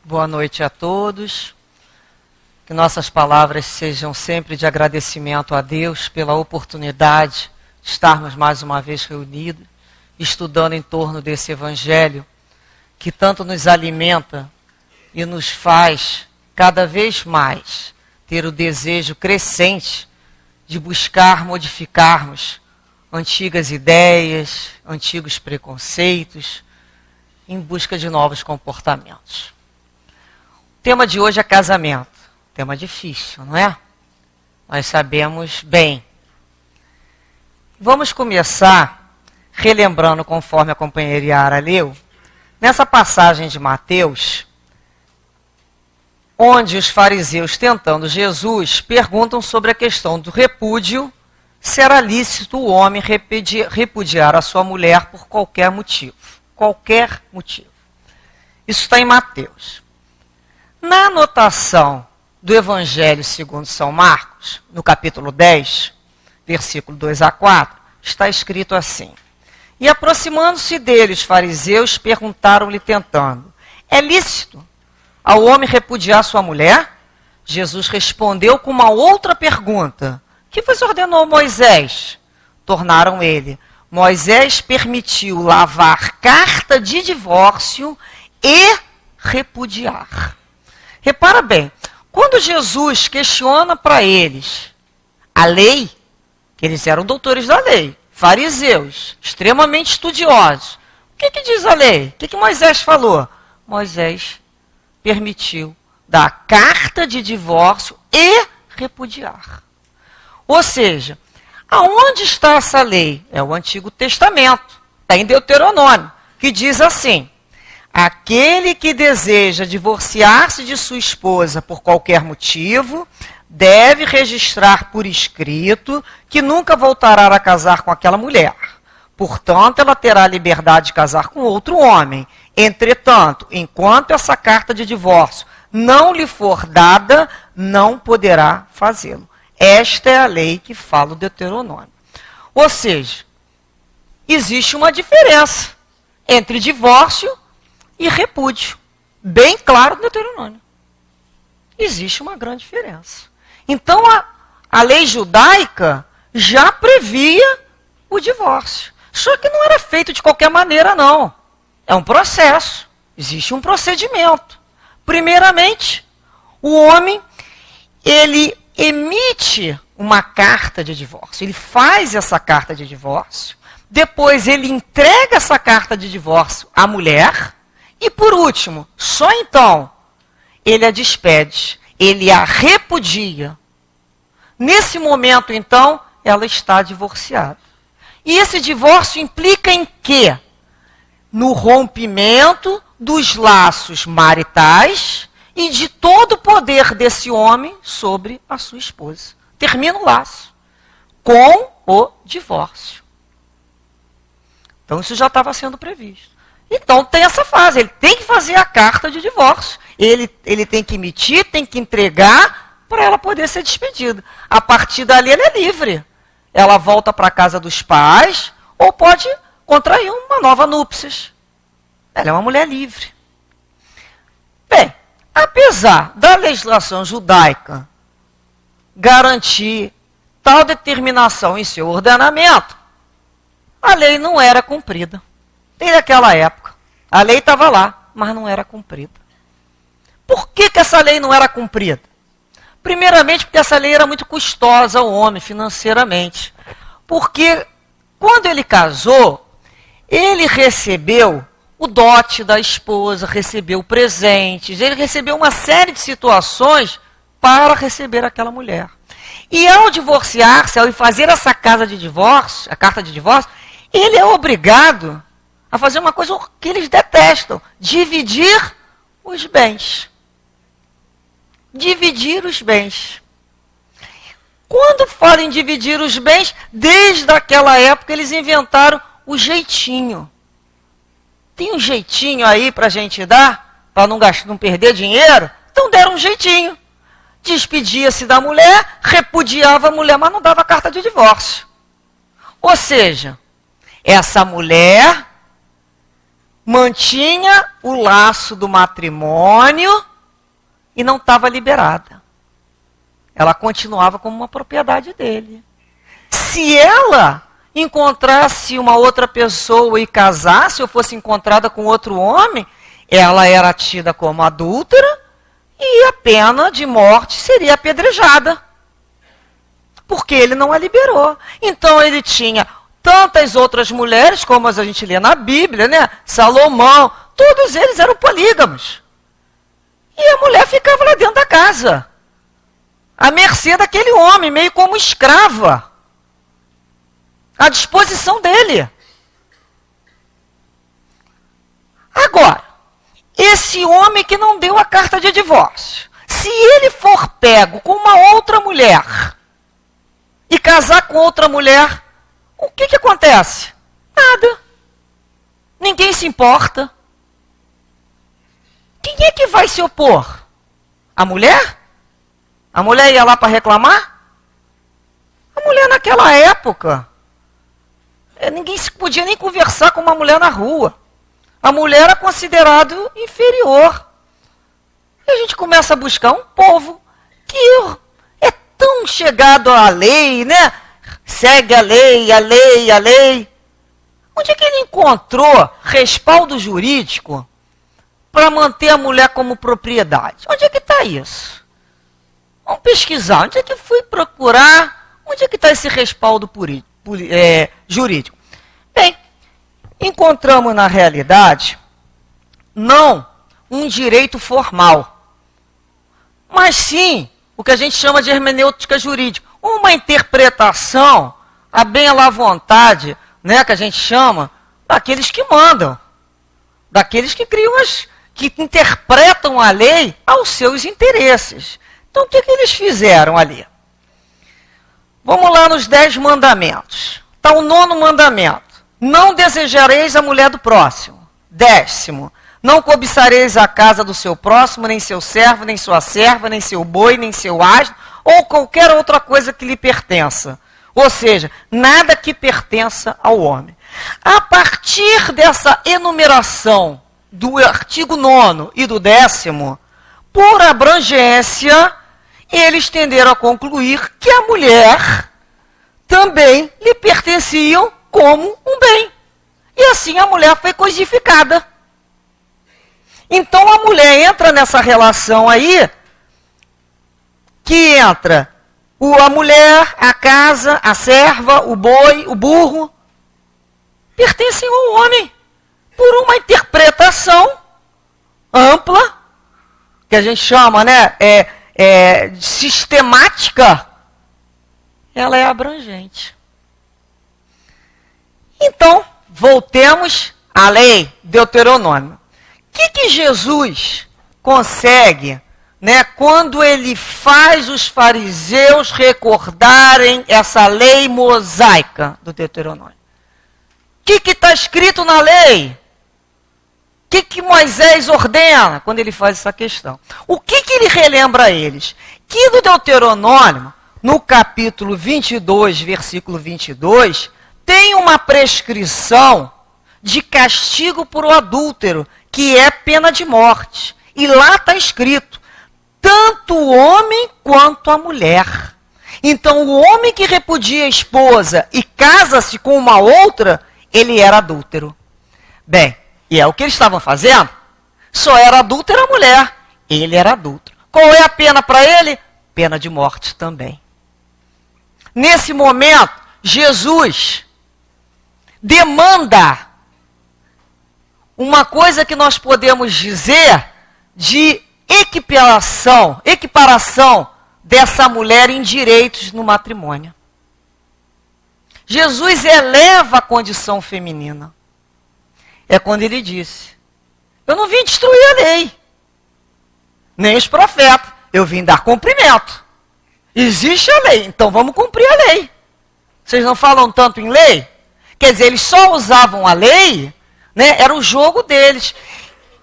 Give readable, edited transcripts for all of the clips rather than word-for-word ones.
Boa noite a todos. Que nossas palavras sejam sempre de agradecimento a Deus pela oportunidade de estarmos mais uma vez reunidos, estudando em torno desse Evangelho, que tanto nos alimenta e nos faz cada vez mais ter o desejo crescente de buscar modificarmos antigas ideias, antigos preconceitos, em busca de novos comportamentos. O tema de hoje é casamento. Tema difícil, não é? Nós sabemos bem. Vamos começar relembrando, conforme a companheira Yara leu, nessa passagem de Mateus, onde os fariseus, tentando Jesus, perguntam sobre a questão do repúdio, se era lícito o homem repudiar a sua mulher por qualquer motivo. Qualquer motivo. Isso está em Mateus. Na anotação do Evangelho segundo São Marcos, no capítulo 10, versículo 2 a 4, está escrito assim: E aproximando-se dele, os fariseus perguntaram-lhe tentando: É lícito ao homem repudiar sua mulher? Jesus respondeu com uma outra pergunta: Que vos ordenou Moisés? Tornaram ele: Moisés permitiu lavar carta de divórcio e repudiar. Repara bem, quando Jesus questiona para eles a lei, que eles eram doutores da lei, fariseus, extremamente estudiosos, o que diz a lei? O que Moisés falou? Moisés permitiu dar carta de divórcio e repudiar. Ou seja, aonde está essa lei? É o Antigo Testamento, está em Deuteronômio, que diz assim: Aquele que deseja divorciar-se de sua esposa por qualquer motivo, deve registrar por escrito que nunca voltará a casar com aquela mulher. Portanto, ela terá liberdade de casar com outro homem. Entretanto, enquanto essa carta de divórcio não lhe for dada, não poderá fazê-lo. Esta é a lei que fala o Deuteronômio. Ou seja, existe uma diferença entre divórcio e repúdio. Bem claro no Deuteronômio. Existe uma grande diferença. Então, a lei judaica já previa o divórcio. Só que não era feito de qualquer maneira, não. É um processo. Existe um procedimento. Primeiramente, o homem, ele emite uma carta de divórcio. Ele faz essa carta de divórcio. Depois, ele entrega essa carta de divórcio à mulher. E por último, só então, ele a despede, ele a repudia. Nesse momento, então, ela está divorciada. E esse divórcio implica em quê? No rompimento dos laços maritais e de todo o poder desse homem sobre a sua esposa. Termina o laço com o divórcio. Então, isso já estava sendo previsto. Então tem essa fase, ele tem que fazer a carta de divórcio. Ele tem que emitir, tem que entregar para ela poder ser despedida. A partir dali ela é livre. Ela volta para a casa dos pais ou pode contrair uma nova núpcias. Ela é uma mulher livre. Bem, apesar da legislação judaica garantir tal determinação em seu ordenamento, a lei não era cumprida. Desde aquela época. A lei estava lá, mas não era cumprida. Por que essa lei não era cumprida? Primeiramente, porque essa lei era muito custosa ao homem financeiramente. Porque quando ele casou, ele recebeu o dote da esposa, recebeu presentes, ele recebeu uma série de situações para receber aquela mulher. E ao divorciar-se, ao fazer essa carta de divórcio, ele é obrigado a fazer uma coisa que eles detestam: dividir os bens. Dividir os bens. Quando falam em dividir os bens, desde aquela época eles inventaram o jeitinho. Tem um jeitinho aí para a gente dar, para não perder dinheiro? Então deram um jeitinho. Despedia-se da mulher, repudiava a mulher, mas não dava carta de divórcio. Ou seja, essa mulher mantinha o laço do matrimônio e não estava liberada. Ela continuava como uma propriedade dele. Se ela encontrasse uma outra pessoa e casasse, ou fosse encontrada com outro homem, ela era tida como adúltera e a pena de morte seria apedrejada. Porque ele não a liberou. Então ele tinha tantas outras mulheres, como a gente lê na Bíblia, né? Salomão, todos eles eram polígamos. E a mulher ficava lá dentro da casa, à mercê daquele homem, meio como escrava, à disposição dele. Agora, esse homem que não deu a carta de divórcio, se ele for pego com uma outra mulher e casar com outra mulher, o que acontece? Nada. Ninguém se importa. Quem é que vai se opor? A mulher? A mulher ia lá para reclamar? A mulher naquela época, ninguém podia nem conversar com uma mulher na rua. A mulher era considerado inferior. E a gente começa a buscar um povo que é tão chegado à lei, né? Segue a lei, a lei, a lei. Onde é que ele encontrou respaldo jurídico para manter a mulher como propriedade? Onde é que está isso? Vamos pesquisar. Onde é que fui procurar? Onde é que está esse respaldo jurídico? Bem, encontramos na realidade não um direito formal, mas sim o que a gente chama de hermenêutica jurídica. Uma interpretação, a bem à la vontade, né, que a gente chama, daqueles que mandam, daqueles que criam que interpretam a lei aos seus interesses. Então, o que eles fizeram ali? Vamos lá nos 10 mandamentos. Está o 9º mandamento. Não desejareis a mulher do próximo. 10º. Não cobiçareis a casa do seu próximo, nem seu servo, nem sua serva, nem seu boi, nem seu asno, ou qualquer outra coisa que lhe pertença. Ou seja, nada que pertença ao homem. A partir dessa enumeração do artigo 9º e do 10º, por abrangência, eles tenderam a concluir que a mulher também lhe pertenciam como um bem. E assim a mulher foi codificada. Então a mulher entra nessa relação aí, que entra a mulher, a casa, a serva, o boi, o burro, pertencem ao homem, por uma interpretação ampla, que a gente chama, né, sistemática, ela é abrangente. Então, voltemos à lei Deuteronômio. O que Jesus consegue, né, quando ele faz os fariseus recordarem essa lei mosaica do Deuteronômio? O que está escrito na lei? O que Moisés ordena quando ele faz essa questão? O que ele relembra a eles? Que no Deuteronômio, no capítulo 22, versículo 22, tem uma prescrição de castigo por o adúltero, que é pena de morte. E lá está escrito, tanto o homem quanto a mulher. Então, o homem que repudia a esposa e casa-se com uma outra, ele era adúltero. Bem, e é o que eles estavam fazendo? Só era adúltero a mulher. Ele era adúltero. Qual é a pena para ele? Pena de morte também. Nesse momento, Jesus demanda uma coisa que nós podemos dizer de equiparação dessa mulher em direitos no matrimônio. Jesus eleva a condição feminina. É quando ele disse, eu não vim destruir a lei, nem os profetas, eu vim dar cumprimento. Existe a lei, então vamos cumprir a lei. Vocês não falam tanto em lei? Quer dizer, eles só usavam a lei, né? Era o jogo deles.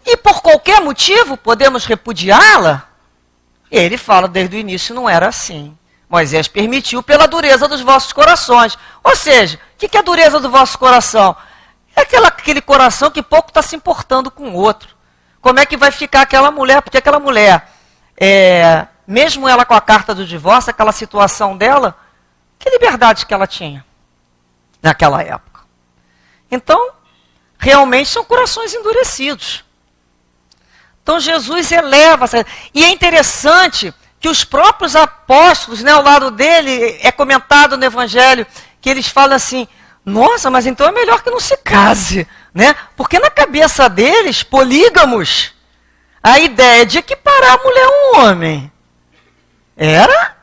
E por qualquer motivo, podemos repudiá-la? Ele fala desde o início, não era assim. Moisés permitiu pela dureza dos vossos corações. Ou seja, o que é a dureza do vosso coração? É aquele coração que pouco está se importando com o outro. Como é que vai ficar aquela mulher? Porque aquela mulher, mesmo ela com a carta do divórcio, aquela situação dela, que liberdade que ela tinha naquela época? Então, realmente são corações endurecidos. Então Jesus eleva. E é interessante que os próprios apóstolos, né, ao lado dele, é comentado no Evangelho, que eles falam assim, nossa, mas então é melhor que não se case, né? Porque na cabeça deles, polígamos, a ideia de equiparar a mulher a um homem era,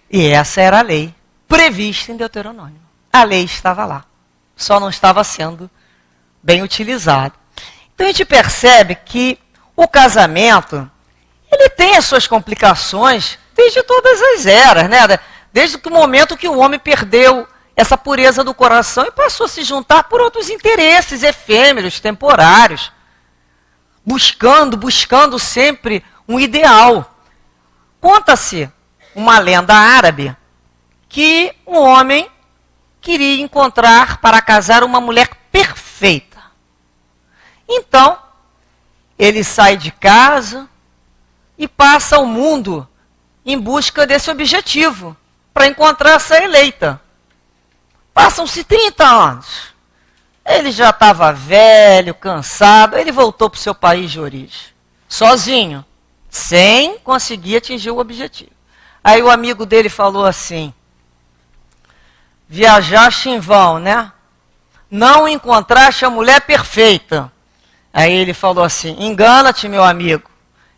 e essa era a lei prevista em Deuteronômio. A lei estava lá, só não estava sendo bem utilizada. Então a gente percebe que o casamento, ele tem as suas complicações desde todas as eras, né? Desde o momento que o homem perdeu essa pureza do coração e passou a se juntar por outros interesses efêmeros, temporários, buscando sempre um ideal. Conta-se uma lenda árabe que um homem queria encontrar para casar uma mulher perfeita. Então, ele sai de casa e passa o mundo em busca desse objetivo, para encontrar essa eleita. Passam-se 30 anos. Ele já estava velho, cansado, ele voltou para o seu país de origem, sozinho, sem conseguir atingir o objetivo. Aí o amigo dele falou assim, viajaste em vão, né? Não encontraste a mulher perfeita. Aí ele falou assim, engana-te, meu amigo.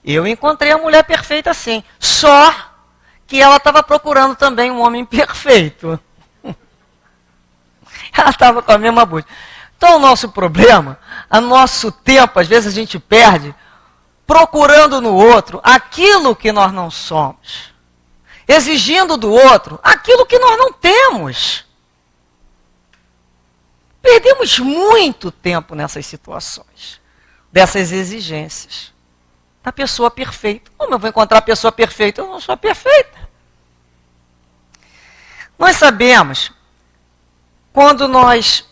Eu encontrei a mulher perfeita sim. Só que ela estava procurando também um homem perfeito. Ela estava com a mesma busca. Então o nosso problema, o nosso tempo, às vezes a gente perde, procurando no outro aquilo que nós não somos. Exigindo do outro aquilo que nós não temos. Perdemos muito tempo nessas situações, dessas exigências. Da pessoa perfeita. Como eu vou encontrar a pessoa perfeita? Eu não sou perfeita. Nós sabemos, quando nós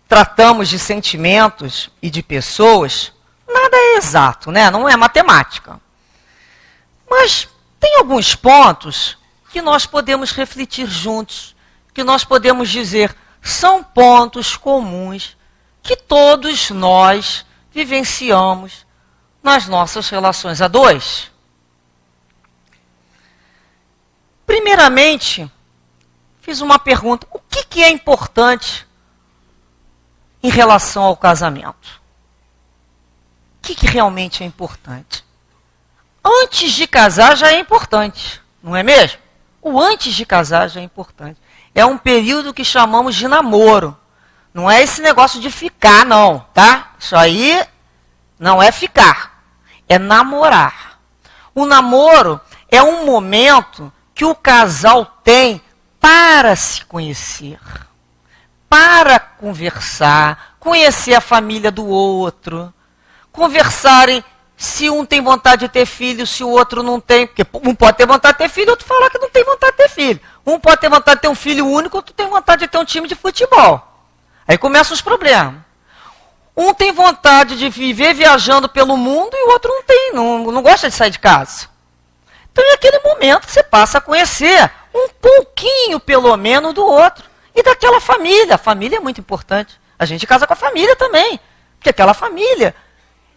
tratamos de sentimentos e de pessoas, nada é exato, né? Não é matemática. Mas tem alguns pontos que nós podemos refletir juntos, que nós podemos dizer, são pontos comuns que todos nós vivenciamos nas nossas relações a dois. Primeiramente, fiz uma pergunta, o que é importante em relação ao casamento? O que realmente é importante? Antes de casar já é importante, não é mesmo? O antes de casar já é importante. É um período que chamamos de namoro. Não é esse negócio de ficar, não, tá? Isso aí não é ficar, é namorar. O namoro é um momento que o casal tem para se conhecer, para conversar, conhecer a família do outro, conversarem se um tem vontade de ter filho, se o outro não tem, porque um pode ter vontade de ter filho, outro falar que não tem vontade de ter filho. Um pode ter vontade de ter um filho único, outro tem vontade de ter um time de futebol. Aí começam os problemas. Um tem vontade de viver viajando pelo mundo e o outro não tem, não gosta de sair de casa. Então, em aquele momento, você passa a conhecer um pouquinho, pelo menos, do outro. E daquela família. A família é muito importante. A gente casa com a família também. Porque aquela família,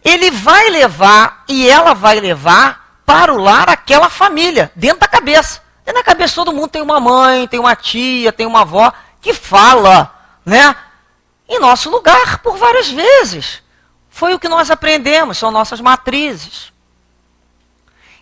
ele vai levar e ela vai levar para o lar aquela família, dentro da cabeça. Dentro da cabeça todo mundo tem uma mãe, tem uma tia, tem uma avó que fala, né? Em nosso lugar, por várias vezes. Foi o que nós aprendemos, são nossas matrizes.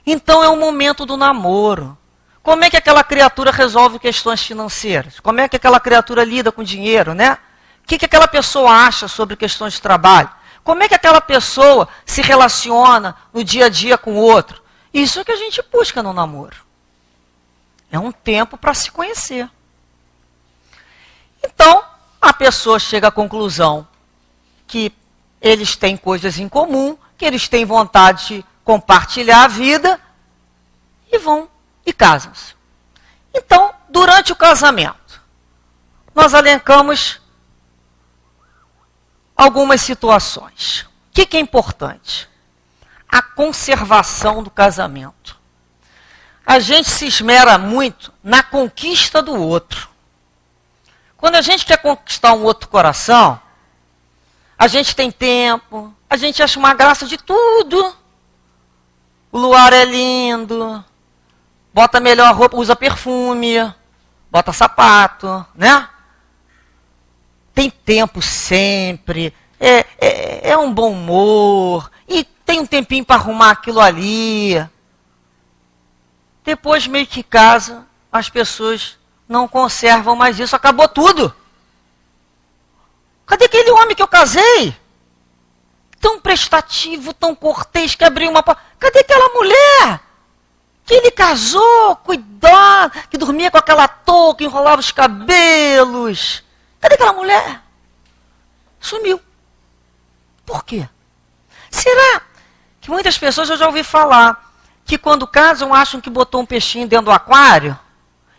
Então é o momento do namoro. Como é que aquela criatura resolve questões financeiras? Como é que aquela criatura lida com dinheiro, né? O que aquela pessoa acha sobre questões de trabalho? Como é que aquela pessoa se relaciona no dia a dia com o outro? Isso é que a gente busca no namoro. É um tempo para se conhecer. Então, a pessoa chega à conclusão que eles têm coisas em comum, que eles têm vontade de compartilhar a vida e vão e casam-se. Então, durante o casamento, nós elencamos algumas situações. O que é importante? A conservação do casamento. A gente se esmera muito na conquista do outro. Quando a gente quer conquistar um outro coração, a gente tem tempo, a gente acha uma graça de tudo. O luar é lindo, bota melhor roupa, usa perfume, bota sapato, né? Tem tempo sempre, é um bom humor, e tem um tempinho para arrumar aquilo ali. Depois, meio que casa, as pessoas não conservam mais isso, acabou tudo. Cadê aquele homem que eu casei? Tão prestativo, tão cortês, que abriu uma porta. Cadê aquela mulher que ele casou, cuidado, que dormia com aquela touca, enrolava os cabelos? Cadê aquela mulher? Sumiu. Por quê? Será que muitas pessoas, eu já ouvi falar, que quando casam acham que botou um peixinho dentro do aquário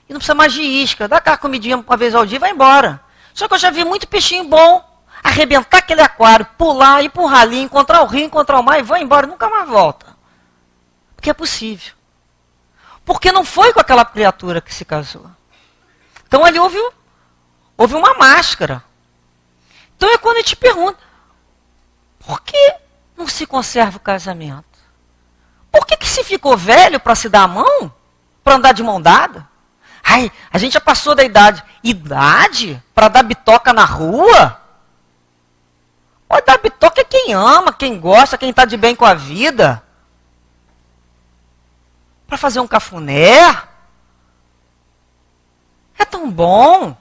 e não precisa mais de isca, dá aquela comidinha uma vez ao dia e vai embora. Só que eu já vi muito peixinho bom arrebentar aquele aquário, pular, ir para um ralinho, encontrar o rio, encontrar o mar e vai embora, nunca mais volta. Porque é possível. Porque não foi com aquela criatura que se casou. Então ali houve uma máscara. Então é quando eu te pergunto, por que não se conserva o casamento? Por que se ficou velho para se dar a mão? Para andar de mão dada? Ai, a gente já passou da idade. Idade? Para dar bitoca na rua? Pode dar bitoca é quem ama, quem gosta, quem está de bem com a vida. Para fazer um cafuné. É tão bom.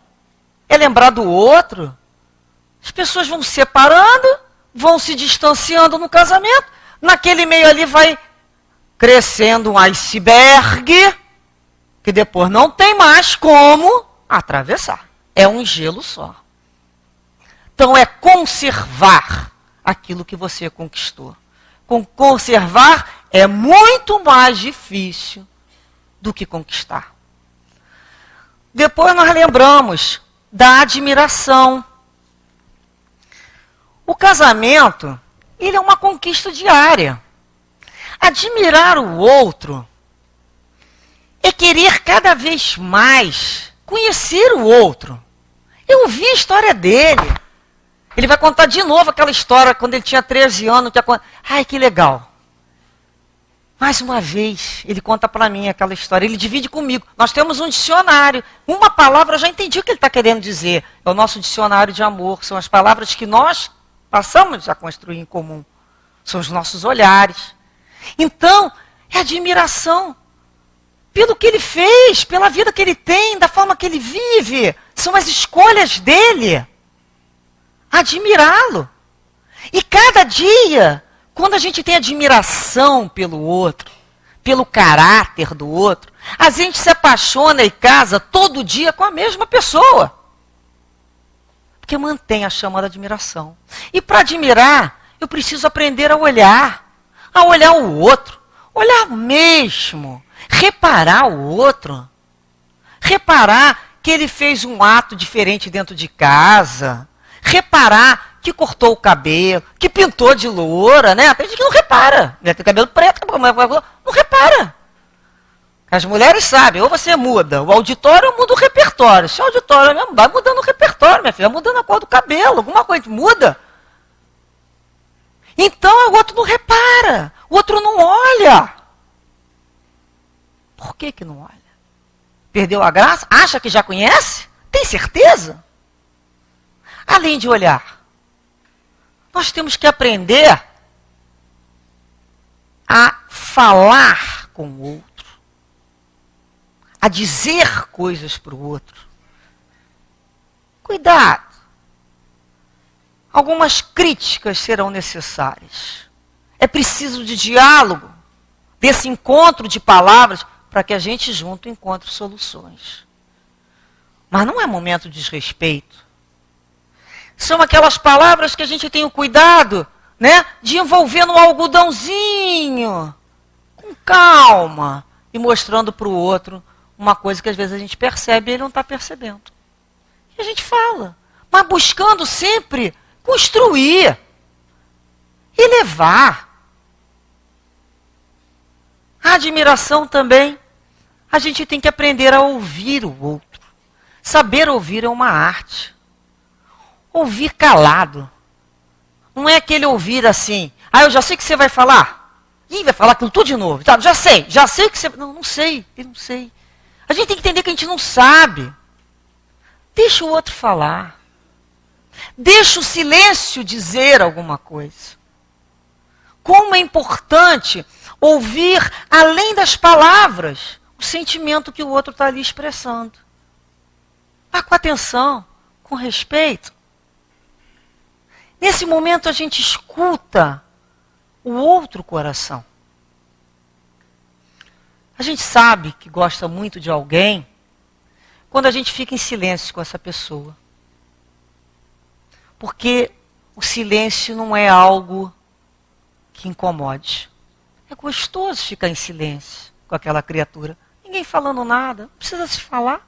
É lembrar do outro. As pessoas vão se separando, vão se distanciando no casamento. Naquele meio ali vai crescendo um iceberg, que depois não tem mais como atravessar. É um gelo só. Então é conservar aquilo que você conquistou. Conservar é muito mais difícil do que conquistar. Depois nós lembramos da admiração. O casamento, ele é uma conquista diária. Admirar o outro é querer cada vez mais conhecer o outro. Eu ouvi a história dele. Ele vai contar de novo aquela história quando ele tinha 13 anos. Ai, que legal. Mais uma vez, ele conta para mim aquela história. Ele divide comigo. Nós temos um dicionário. Uma palavra, eu já entendi o que ele está querendo dizer. É o nosso dicionário de amor. São as palavras que nós passamos a construir em comum. São os nossos olhares. Então, é admiração pelo que ele fez, pela vida que ele tem, da forma que ele vive. São as escolhas dele. Admirá-lo. E cada dia, quando a gente tem admiração pelo outro, pelo caráter do outro, a gente se apaixona e casa todo dia com a mesma pessoa. Porque mantém a chama da admiração. E para admirar, eu preciso aprender a olhar o outro, olhar mesmo, reparar o outro, reparar que ele fez um ato diferente dentro de casa, reparar que cortou o cabelo, que pintou de loura, né? Tem gente que não repara, tem cabelo preto, não repara. As mulheres sabem, ou você muda o auditório ou muda o repertório. Se o auditório mesmo, vai mudando o repertório, minha filha, vai mudando a cor do cabelo, alguma coisa muda. Então o outro não repara, o outro não olha. Por que não olha? Perdeu a graça? Acha que já conhece? Tem certeza? Além de olhar, nós temos que aprender a falar com o outro, a dizer coisas para o outro. Cuidado. Algumas críticas serão necessárias. É preciso de diálogo, desse encontro de palavras, para que a gente junto encontre soluções. Mas não é momento de desrespeito. São aquelas palavras que a gente tem o cuidado, né, de envolver no algodãozinho, com calma, e mostrando para o outro uma coisa que às vezes a gente percebe e ele não está percebendo. E a gente fala, mas buscando sempre construir, elevar. A admiração também. A gente tem que aprender a ouvir o outro. Saber ouvir é uma arte. Ouvir calado. Não é aquele ouvir assim, eu já sei que você vai falar. Ih, vai falar aquilo tudo de novo. Tá, já sei que você... Não sei, eu não sei. A gente tem que entender que a gente não sabe. Deixa o outro falar. Deixa o silêncio dizer alguma coisa. Como é importante ouvir, além das palavras, o sentimento que o outro está ali expressando. Vá com atenção, com respeito. Nesse momento a gente escuta o outro coração. A gente sabe que gosta muito de alguém quando a gente fica em silêncio com essa pessoa. Porque o silêncio não é algo que incomode. É gostoso ficar em silêncio com aquela criatura. Ninguém falando nada, não precisa se falar.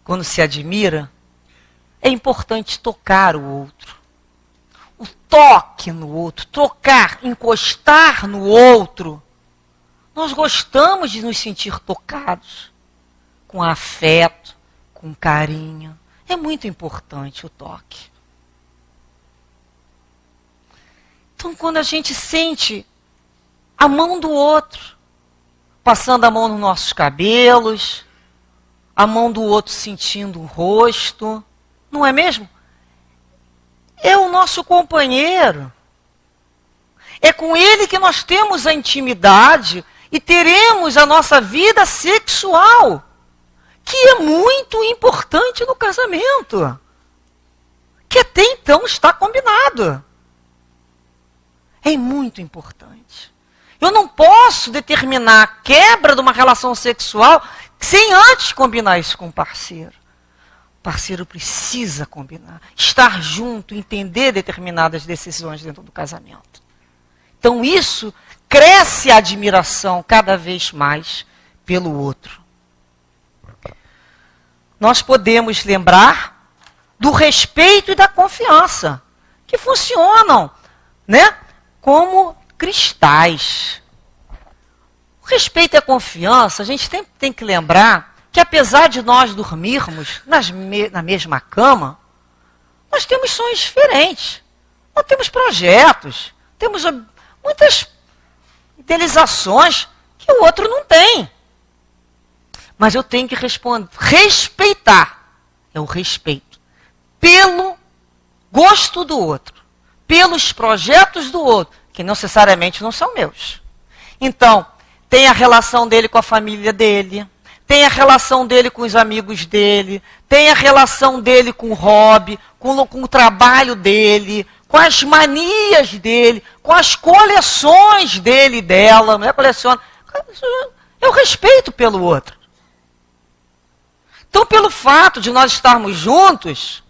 Quando se admira, é importante tocar o outro. O toque no outro, tocar, encostar no outro. Nós gostamos de nos sentir tocados, com afeto, com carinho. É muito importante o toque. Então, quando a gente sente a mão do outro, passando a mão nos nossos cabelos, a mão do outro sentindo o rosto, não é mesmo? É o nosso companheiro. É com ele que nós temos a intimidade e teremos a nossa vida sexual, que é muito importante no casamento. Que até então está combinado. É muito importante. Eu não posso determinar a quebra de uma relação sexual sem antes combinar isso com o parceiro. O parceiro precisa combinar, estar junto, entender determinadas decisões dentro do casamento. Então isso cresce a admiração cada vez mais pelo outro. Nós podemos lembrar do respeito e da confiança, que funcionam, né, como cristais. O respeito e a confiança, a gente tem que lembrar que apesar de nós dormirmos na mesma cama, nós temos sonhos diferentes. Nós temos projetos, temos muitas idealizações que o outro não tem. Mas eu tenho que respeitar. É o respeito. Pelo gosto do outro. Pelos projetos do outro, que não necessariamente não são meus. Então, tem a relação dele com a família dele, tem a relação dele com os amigos dele, tem a relação dele com o hobby, com o trabalho dele, com as manias dele, com as coleções dele e dela. Não é coleciona. É o respeito pelo outro. Então, pelo fato de nós estarmos juntos,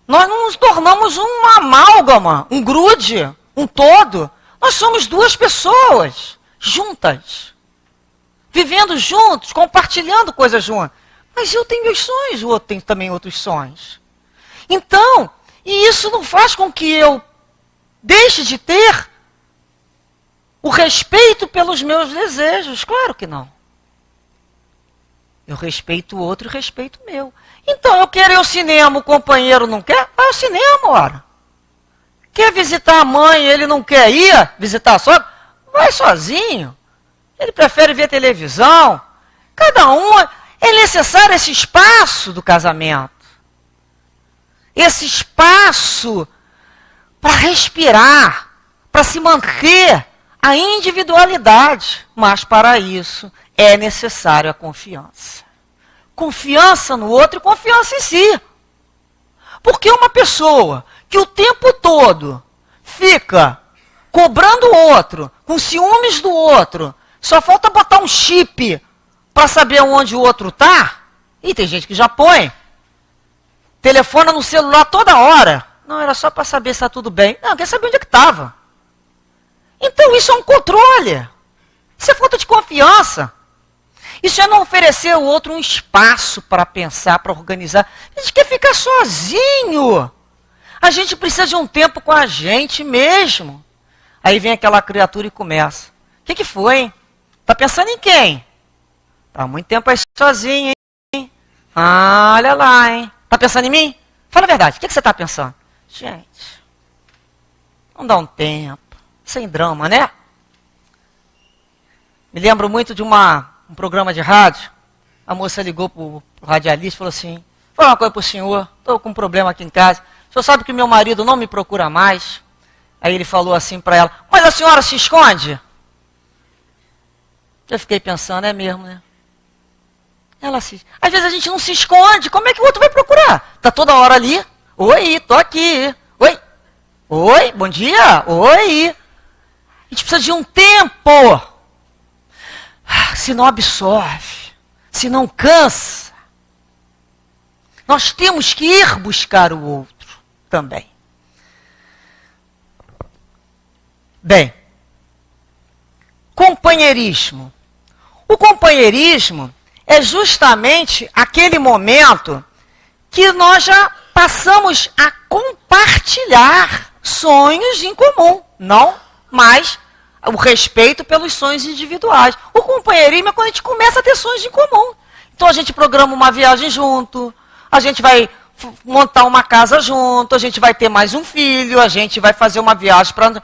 nós não nos tornamos uma amálgama, um grude, um todo. Nós somos duas pessoas juntas, vivendo juntos, compartilhando coisas juntas. Mas eu tenho meus sonhos, o outro tem também outros sonhos. Então, e isso não faz com que eu deixe de ter o respeito pelos meus desejos. Claro que não. Eu respeito o outro e respeito o meu. Então, eu quero ir ao cinema, o companheiro não quer? Vai ao cinema, ora. Quer visitar a mãe, ele não quer ir visitar a sogra? Vai sozinho. Ele prefere ver televisão. Cada um, é necessário esse espaço do casamento. Esse espaço para respirar, para se manter a individualidade. Mas para isso é necessário a confiança. Confiança no outro e confiança em si. Porque uma pessoa que o tempo todo fica cobrando o outro, com ciúmes do outro, só falta botar um chip para saber onde o outro está. E tem gente que já põe. Telefona no celular toda hora. Não, era só para saber se está tudo bem. Não, quer saber onde é que estava. Então isso é um controle. Isso é falta de confiança. Isso é não oferecer ao outro um espaço para pensar, para organizar. A gente quer ficar sozinho. A gente precisa de um tempo com a gente mesmo. Aí vem aquela criatura e começa. O que foi, hein? Tá pensando em quem? Tá há muito tempo aí sozinho, hein? Ah, olha lá, hein? Tá pensando em mim? Fala a verdade, o que você tá pensando? Gente, vamos dar um tempo. Sem drama, né? Me lembro muito de um programa de rádio. A moça ligou pro radialista e falou assim: vou falar uma coisa pro senhor, estou com um problema aqui em casa. O senhor sabe que meu marido não me procura mais? Aí ele falou assim para ela: mas a senhora se esconde? Eu fiquei pensando, é mesmo, né? Ela se... Às vezes a gente não se esconde, como é que o outro vai procurar? Tá toda hora ali. Oi, tô aqui. Oi. Oi, bom dia. Oi. A gente precisa de um tempo. Se não absorve, se não cansa, nós temos que ir buscar o outro também. Bem, companheirismo. O companheirismo é justamente aquele momento que nós já passamos a compartilhar sonhos em comum, não mais o respeito pelos sonhos individuais. O companheirismo é quando a gente começa a ter sonhos em comum. Então a gente programa uma viagem junto, a gente vai montar uma casa junto, a gente vai ter mais um filho, a gente vai fazer uma viagem para...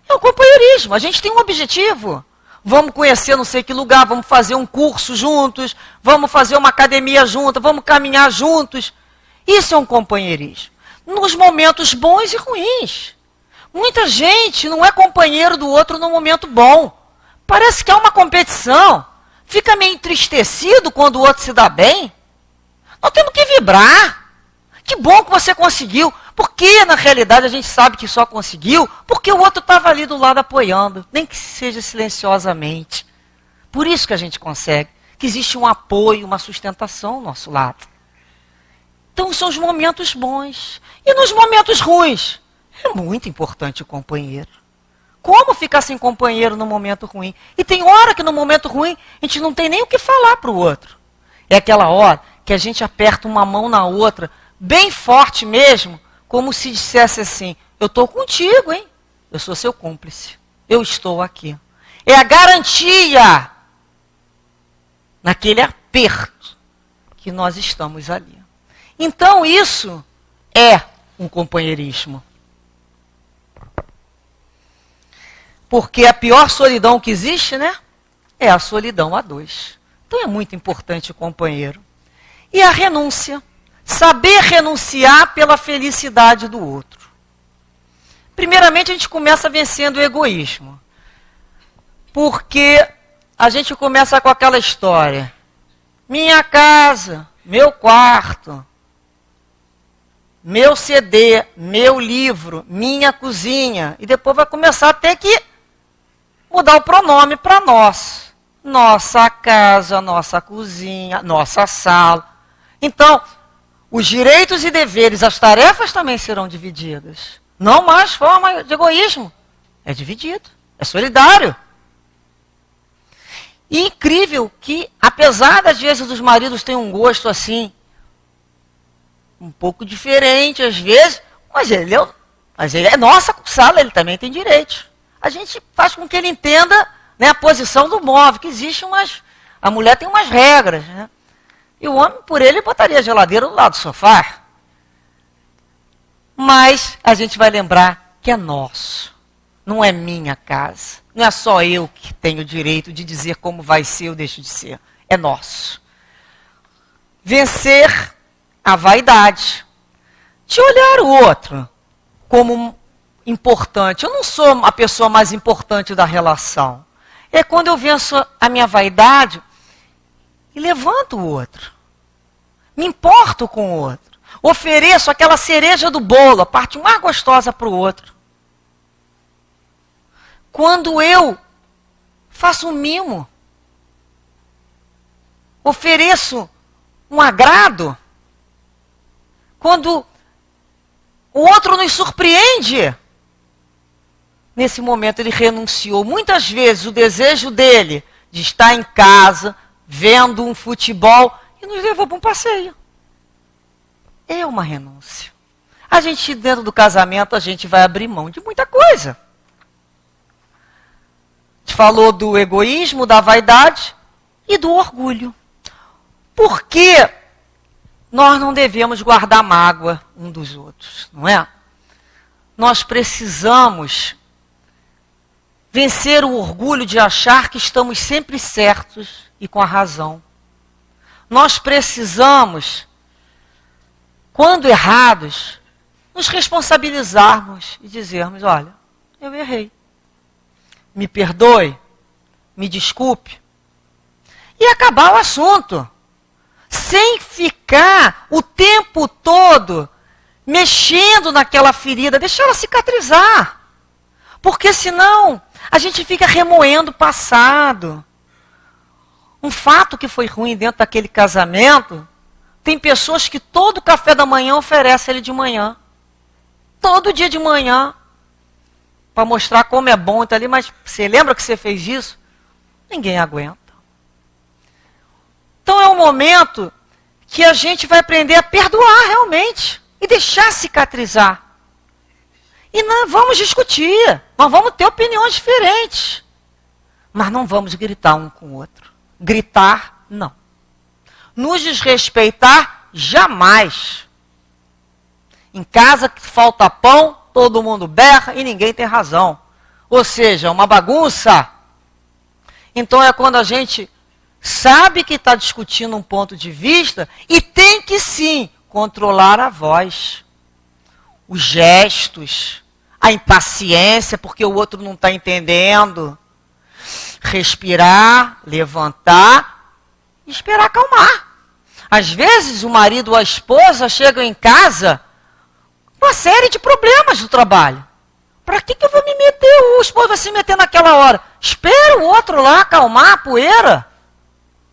É o companheirismo, a gente tem um objetivo. Vamos conhecer não sei que lugar, vamos fazer um curso juntos, vamos fazer uma academia juntos, vamos caminhar juntos. Isso é um companheirismo. Nos momentos bons e ruins. Muita gente não é companheiro do outro no momento bom. Parece que há uma competição. Fica meio entristecido quando o outro se dá bem. Nós temos que vibrar. Que bom que você conseguiu. Porque, na realidade, a gente sabe que só conseguiu porque o outro estava ali do lado apoiando. Nem que seja silenciosamente. Por isso que a gente consegue. Que existe um apoio, uma sustentação ao nosso lado. Então, são os momentos bons. E nos momentos ruins? É muito importante o companheiro. Como ficar sem companheiro no momento ruim? E tem hora que no momento ruim a gente não tem nem o que falar para o outro. É aquela hora que a gente aperta uma mão na outra, bem forte mesmo, como se dissesse assim: eu estou contigo, hein? Eu sou seu cúmplice. Eu estou aqui. É a garantia naquele aperto que nós estamos ali. Então isso é um companheirismo. Porque a pior solidão que existe, né? É a solidão a dois. Então é muito importante o companheiro. E a renúncia. Saber renunciar pela felicidade do outro. Primeiramente, a gente começa vencendo o egoísmo. Porque a gente começa com aquela história: minha casa, meu quarto, meu CD, meu livro, minha cozinha. E depois vai começar a ter que mudar o pronome para nós. Nossa casa, nossa cozinha, nossa sala. Então, os direitos e deveres, as tarefas também serão divididas. Não mais forma de egoísmo. É dividido, é solidário. E incrível que, apesar das vezes dos maridos terem um gosto assim, um pouco diferente às vezes, mas ele é nossa sala, ele também tem direito. A gente faz com que ele entenda, né, a posição do móvel, que existe umas... A mulher tem umas regras, né? E o homem, por ele, botaria a geladeira do lado do sofá. Mas a gente vai lembrar que é nosso. Não é minha casa. Não é só eu que tenho o direito de dizer como vai ser ou deixa de ser. É nosso. Vencer a vaidade. De olhar o outro como importante. Eu não sou a pessoa mais importante da relação. É quando eu venço a minha vaidade e levanto o outro. Me importo com o outro. Ofereço aquela cereja do bolo, a parte mais gostosa para o outro. Quando eu faço um mimo, ofereço um agrado, quando o outro nos surpreende, nesse momento ele renunciou. Muitas vezes o desejo dele de estar em casa, vendo um futebol e nos levou para um passeio. É uma renúncia. A gente, dentro do casamento, a gente vai abrir mão de muita coisa. A gente falou do egoísmo, da vaidade e do orgulho. Por que nós não devemos guardar mágoa um dos outros, não é? Nós precisamos vencer o orgulho de achar que estamos sempre certos e com a razão. Nós precisamos, quando errados, nos responsabilizarmos e dizermos, olha, eu errei. Me perdoe, me desculpe. E acabar o assunto. Sem ficar o tempo todo mexendo naquela ferida, deixar ela cicatrizar. Porque senão a gente fica remoendo o passado. Um fato que foi ruim dentro daquele casamento, tem pessoas que todo café da manhã oferecem ele de manhã. Todo dia de manhã. Para mostrar como é bom estar ali, mas você lembra que você fez isso? Ninguém aguenta. Então é um momento que a gente vai aprender a perdoar realmente e deixar cicatrizar. E não vamos discutir, nós vamos ter opiniões diferentes. Mas não vamos gritar um com o outro. Gritar, não. Nos desrespeitar, jamais. Em casa que falta pão, todo mundo berra e ninguém tem razão. Ou seja, uma bagunça. Então é quando a gente sabe que está discutindo um ponto de vista e tem que sim controlar a voz, os gestos, a impaciência porque o outro não está entendendo. Respirar, levantar e esperar acalmar. Às vezes o marido ou a esposa chegam em casa com uma série de problemas do trabalho. Para que eu vou me meter? O esposo vai se meter naquela hora. Espera o outro lá acalmar a poeira.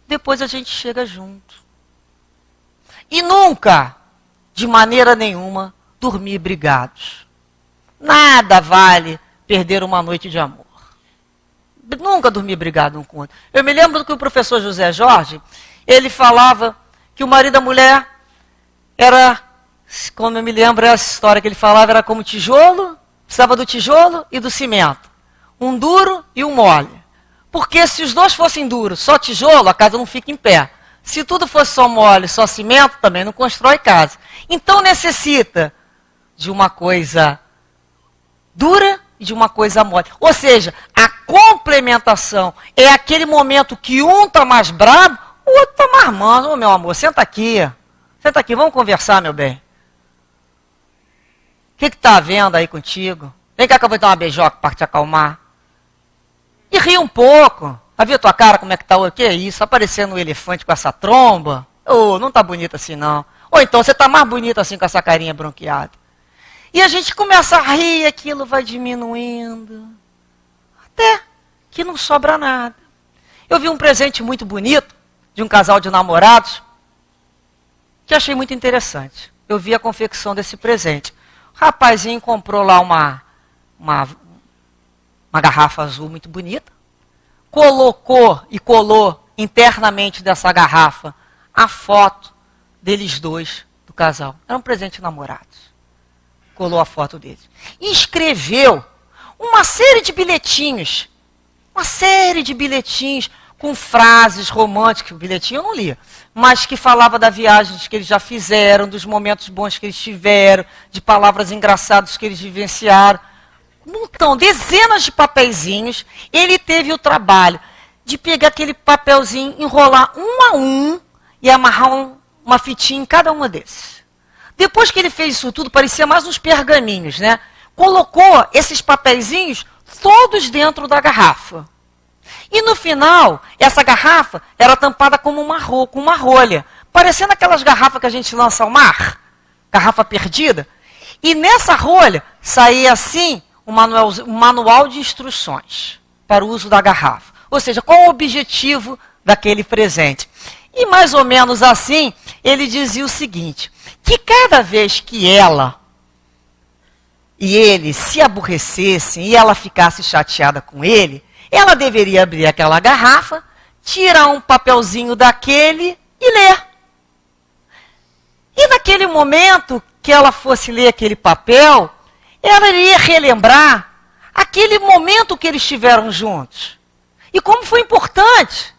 Depois a gente chega junto. E nunca, de maneira nenhuma, dormir brigados. Nada vale perder uma noite de amor. Nunca dormir brigado um com o outro. Eu me lembro que o professor José Jorge, ele falava que o marido da mulher era, como eu me lembro, essa história que ele falava, era como tijolo, precisava do tijolo e do cimento. Um duro e um mole. Porque se os dois fossem duros, só tijolo, a casa não fica em pé. Se tudo fosse só mole, só cimento, também não constrói casa. Então necessita de uma coisa dura e de uma coisa mole. Ou seja, a complementação é aquele momento que um está mais bravo, o outro está mais manso. Ô, meu amor, senta aqui. Senta aqui, vamos conversar, meu bem. O que está havendo aí contigo? Vem cá que eu vou dar uma beijoca para te acalmar. E ri um pouco. Vai ver a tua cara como é que está? O que é isso? Aparecendo um elefante com essa tromba? Oh, não está bonita assim não. Ou então você está mais bonita assim com essa carinha bronqueada. E a gente começa a rir, aquilo vai diminuindo. Até que não sobra nada. Eu vi um presente muito bonito de um casal de namorados que achei muito interessante. Eu vi a confecção desse presente. O rapazinho comprou lá uma garrafa azul muito bonita, colocou e colou internamente dessa garrafa a foto deles dois, do casal. Era um presente de namorados. Colou a foto deles. E escreveu uma série de bilhetinhos com frases românticas. O bilhetinho eu não lia, mas que falava da viagem que eles já fizeram, dos momentos bons que eles tiveram, de palavras engraçadas que eles vivenciaram. Então, dezenas de papeizinhos. Ele teve o trabalho de pegar aquele papelzinho, enrolar um a um e amarrar uma fitinha em cada uma desses. Depois que ele fez isso tudo, parecia mais uns pergaminhos, né? Colocou esses papeizinhos todos dentro da garrafa. E no final, essa garrafa era tampada como com uma rolha, parecendo aquelas garrafas que a gente lança ao mar, garrafa perdida. E nessa rolha saía assim um manual de instruções para o uso da garrafa. Ou seja, qual o objetivo daquele presente? E mais ou menos assim, ele dizia o seguinte, que cada vez que ela e ele se aborrecessem e ela ficasse chateada com ele, ela deveria abrir aquela garrafa, tira um papelzinho daquele e lê. E naquele momento que ela fosse ler aquele papel, ela iria relembrar aquele momento que eles tiveram juntos. E como foi importante.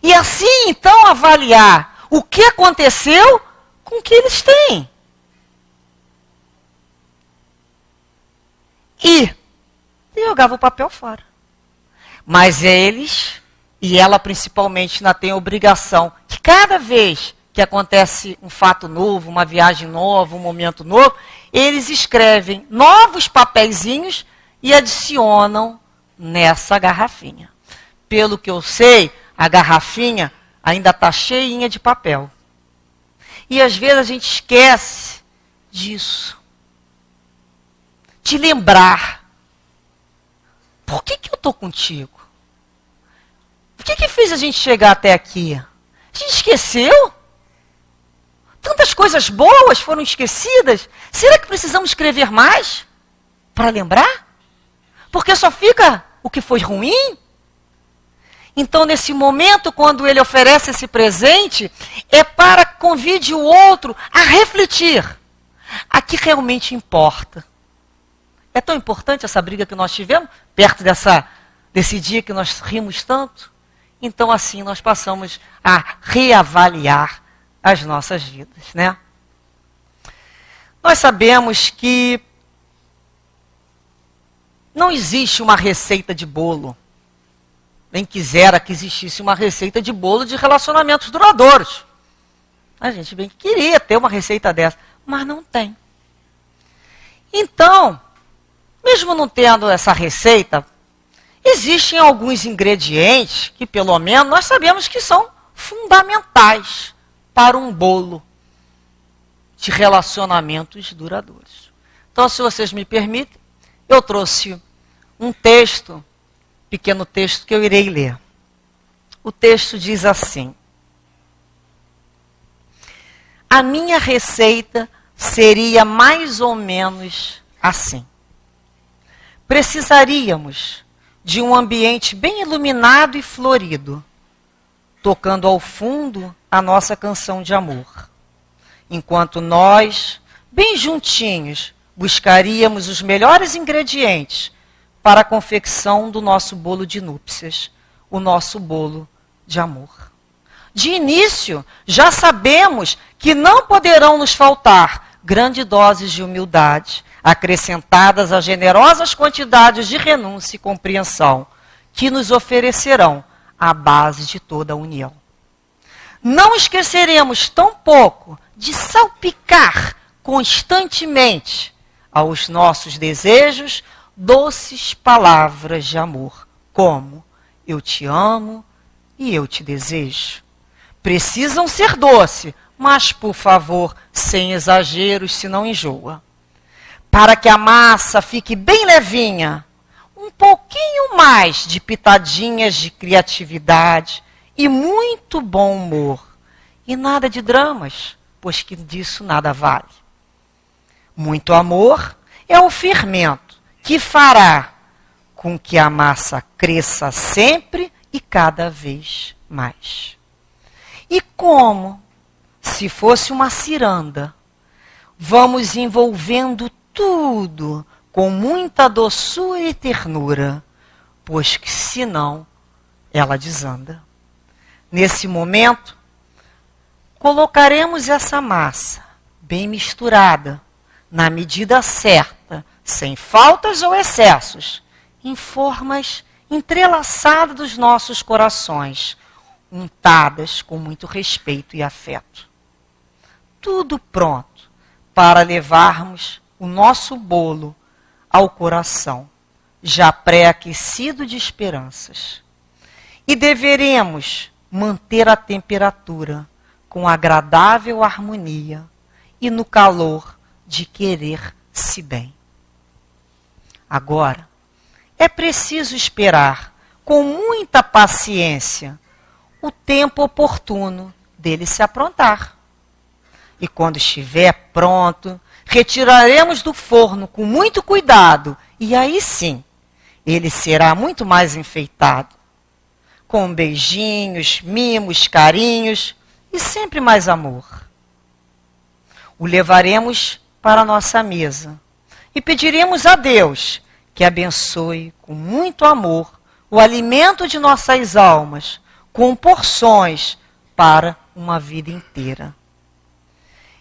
E assim, então, avaliar o que aconteceu com o que eles têm. E jogava o papel fora. Mas eles, e ela principalmente, ainda tem a obrigação de cada vez que acontece um fato novo, uma viagem nova, um momento novo, eles escrevem novos papeizinhos e adicionam nessa garrafinha. Pelo que eu sei, a garrafinha ainda está cheinha de papel. E às vezes a gente esquece disso. De lembrar. Por que eu estou contigo? O que fez a gente chegar até aqui? A gente esqueceu? Tantas coisas boas foram esquecidas. Será que precisamos escrever mais para lembrar? Porque só fica o que foi ruim? Então, nesse momento, quando ele oferece esse presente, é para que convide o outro a refletir a que realmente importa. É tão importante essa briga que nós tivemos, perto desse dia que nós rimos tanto. Então, assim, nós passamos a reavaliar as nossas vidas, né? Nós sabemos que não existe uma receita de bolo. Nem quisera que existisse uma receita de bolo de relacionamentos duradouros. A gente bem que queria ter uma receita dessa, mas não tem. Então, mesmo não tendo essa receita, existem alguns ingredientes que, pelo menos, nós sabemos que são fundamentais para um bolo de relacionamentos duradouros. Então, se vocês me permitem, eu trouxe um texto, pequeno texto que eu irei ler. O texto diz assim: a minha receita seria mais ou menos assim. Precisaríamos de um ambiente bem iluminado e florido, tocando ao fundo a nossa canção de amor. Enquanto nós, bem juntinhos, buscaríamos os melhores ingredientes para a confecção do nosso bolo de núpcias, o nosso bolo de amor. De início, já sabemos que não poderão nos faltar grandes doses de humildade, acrescentadas a generosas quantidades de renúncia e compreensão, que nos oferecerão a base de toda a união. Não esqueceremos tampouco de salpicar constantemente aos nossos desejos doces palavras de amor, como eu te amo e eu te desejo. Precisam ser doce, mas, por favor, sem exageros, se não enjoa. Para que a massa fique bem levinha, um pouquinho mais de pitadinhas de criatividade e muito bom humor. E nada de dramas, pois que disso nada vale. Muito amor é o fermento que fará com que a massa cresça sempre e cada vez mais. E como se fosse uma ciranda, vamos envolvendo tudo com muita doçura e ternura, pois que senão ela desanda. Nesse momento, colocaremos essa massa bem misturada, na medida certa, sem faltas ou excessos, em formas entrelaçadas dos nossos corações, untadas com muito respeito e afeto. Tudo pronto para levarmos o nosso bolo ao coração, já pré-aquecido de esperanças. E deveremos manter a temperatura com agradável harmonia e no calor de querer-se bem. Agora, é preciso esperar com muita paciência o tempo oportuno dele se aprontar. E quando estiver pronto, retiraremos do forno com muito cuidado e aí sim, ele será muito mais enfeitado. com beijinhos, mimos, carinhos e sempre mais amor. O levaremos para a nossa mesa e pediremos a Deus que abençoe com muito amor o alimento de nossas almas, com porções para uma vida inteira.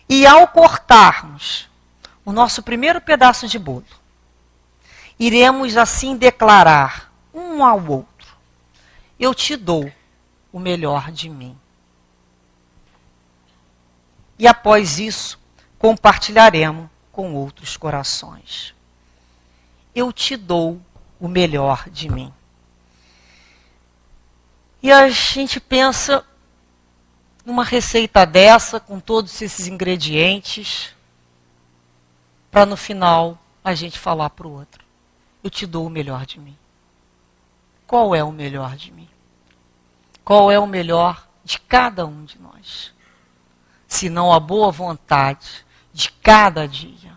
E ao cortarmos o nosso primeiro pedaço de bolo, iremos assim declarar um ao outro: eu te dou o melhor de mim. E após isso, compartilharemos com outros corações. Eu te dou o melhor de mim. E a gente pensa numa receita dessa, com todos esses ingredientes, para no final a gente falar para o outro: eu te dou o melhor de mim. Qual é o melhor de mim? Qual é o melhor de cada um de nós? Se não a boa vontade de cada dia,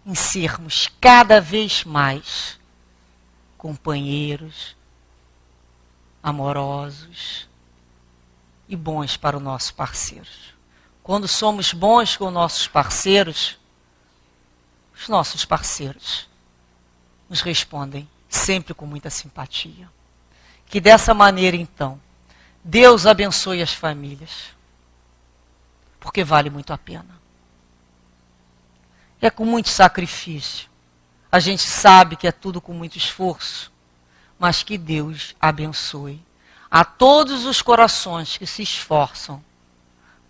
em sermos cada vez mais companheiros, amorosos e bons para o nosso parceiro. Quando somos bons com nossos parceiros, os nossos parceiros nos respondem sempre com muita simpatia. Que dessa maneira, então, Deus abençoe as famílias, porque vale muito a pena. É com muito sacrifício. A gente sabe que é tudo com muito esforço, mas que Deus abençoe a todos os corações que se esforçam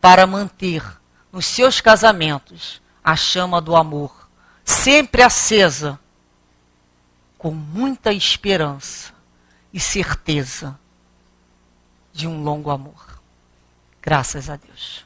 para manter nos seus casamentos a chama do amor sempre acesa, com muita esperança e certeza de um longo amor. Graças a Deus.